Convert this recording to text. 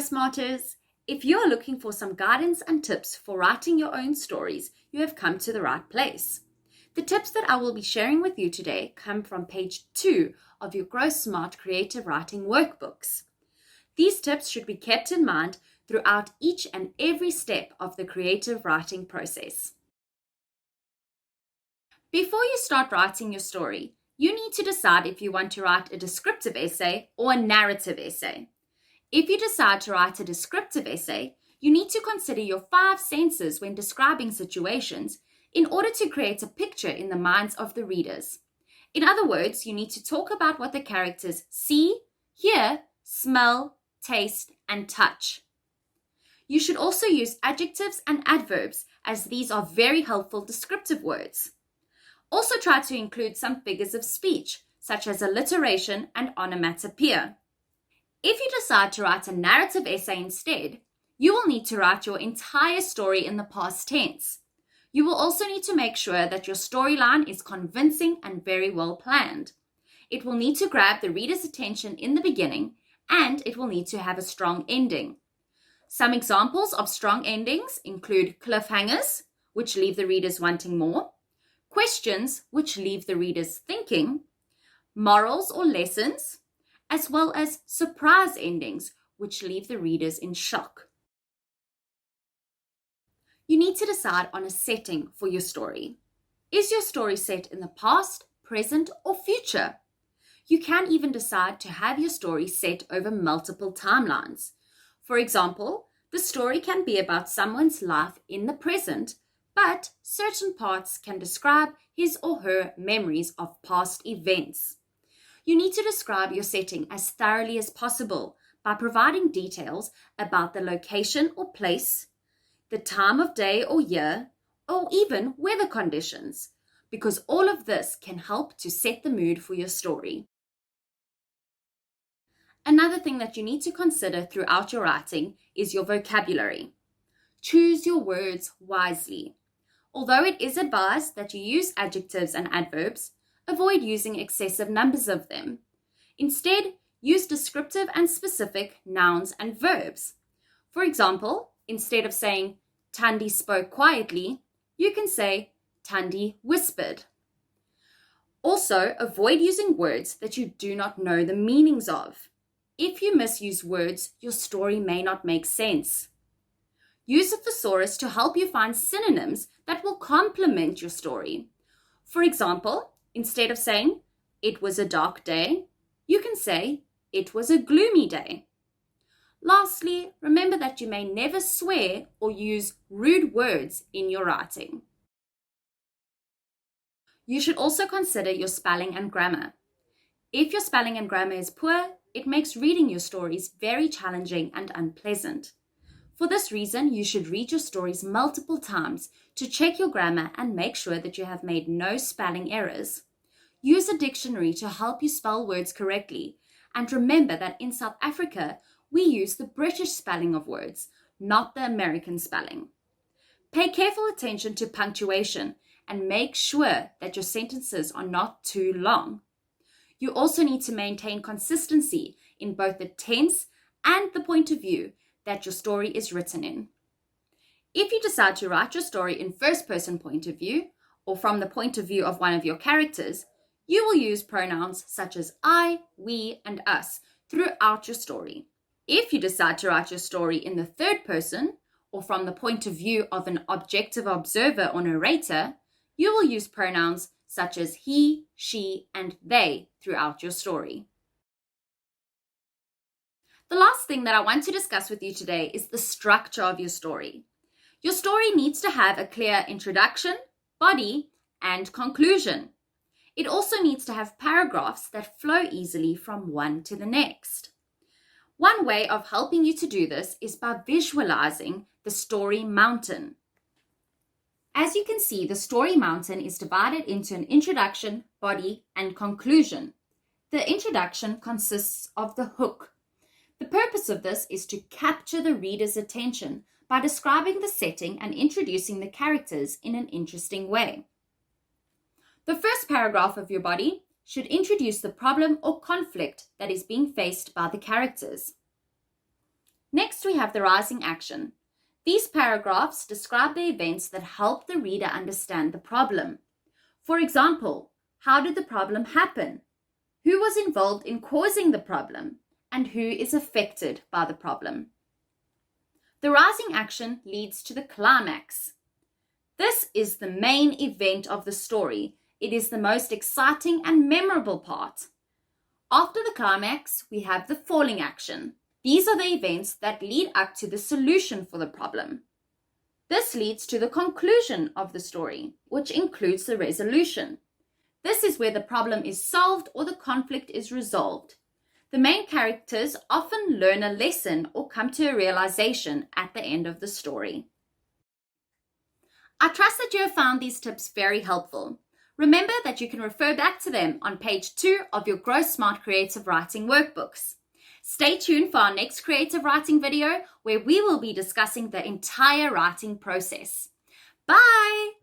Growsmarters! If you're looking for some guidance and tips for writing your own stories, you have come to the right place. The tips that I will be sharing with you today come from page 2 of your Growsmart creative writing workbooks. These tips should be kept in mind throughout each and every step of the creative writing process. Before you start writing your story, you need to decide if you want to write a descriptive essay or a narrative essay. If you decide to write a descriptive essay, you need to consider your 5 senses when describing situations in order to create a picture in the minds of the readers. In other words, you need to talk about what the characters see, hear, smell, taste, and touch. You should also use adjectives and adverbs, as these are very helpful descriptive words. Also try to include some figures of speech, such as alliteration and onomatopoeia. If you decide to write a narrative essay instead, you will need to write your entire story in the past tense. You will also need to make sure that your storyline is convincing and very well planned. It will need to grab the reader's attention in the beginning, and it will need to have a strong ending. Some examples of strong endings include cliffhangers, which leave the readers wanting more, questions, which leave the readers thinking, morals or lessons, as well as surprise endings, which leave the readers in shock. You need to decide on a setting for your story. Is your story set in the past, present, or future? You can even decide to have your story set over multiple timelines. For example, the story can be about someone's life in the present, but certain parts can describe his or her memories of past events. You need to describe your setting as thoroughly as possible by providing details about the location or place, the time of day or year, or even weather conditions, because all of this can help to set the mood for your story. Another thing that you need to consider throughout your writing is your vocabulary. Choose your words wisely. Although it is advised that you use adjectives and adverbs, avoid using excessive numbers of them. Instead, use descriptive and specific nouns and verbs. For example, instead of saying, Thandi spoke quietly, you can say, Thandi whispered. Also, avoid using words that you do not know the meanings of. If you misuse words, your story may not make sense. Use a thesaurus to help you find synonyms that will complement your story. For example, instead of saying, it was a dark day, you can say, it was a gloomy day. Lastly, remember that you may never swear or use rude words in your writing. You should also consider your spelling and grammar. If your spelling and grammar is poor, it makes reading your stories very challenging and unpleasant. For this reason, you should read your stories multiple times to check your grammar and make sure that you have made no spelling errors. Use a dictionary to help you spell words correctly, and remember that in South Africa, we use the British spelling of words, not the American spelling. Pay careful attention to punctuation and make sure that your sentences are not too long. You also need to maintain consistency in both the tense and the point of view that your story is written in. If you decide to write your story in first-person point of view, or from the point of view of one of your characters, you will use pronouns such as I, we, and us throughout your story. If you decide to write your story in the third person, or from the point of view of an objective observer or narrator, you will use pronouns such as he, she, and they throughout your story. The last thing that I want to discuss with you today is the structure of your story. Your story needs to have a clear introduction, body, and conclusion. It also needs to have paragraphs that flow easily from one to the next. One way of helping you to do this is by visualizing the story mountain. As you can see, the story mountain is divided into an introduction, body, and conclusion. The introduction consists of the hook. The purpose of this is to capture the reader's attention by describing the setting and introducing the characters in an interesting way. The first paragraph of your body should introduce the problem or conflict that is being faced by the characters. Next, we have the rising action. These paragraphs describe the events that help the reader understand the problem. For example, how did the problem happen? Who was involved in causing the problem? And who is affected by the problem? The rising action leads to the climax. This is the main event of the story. It is the most exciting and memorable part. After the climax, we have the falling action. These are the events that lead up to the solution for the problem. This leads to the conclusion of the story, which includes the resolution. This is where the problem is solved or the conflict is resolved. The main characters often learn a lesson or come to a realization at the end of the story. I trust that you have found these tips very helpful. Remember that you can refer back to them on page 2 of your Growsmart creative writing workbooks. Stay tuned for our next creative writing video where we will be discussing the entire writing process. Bye!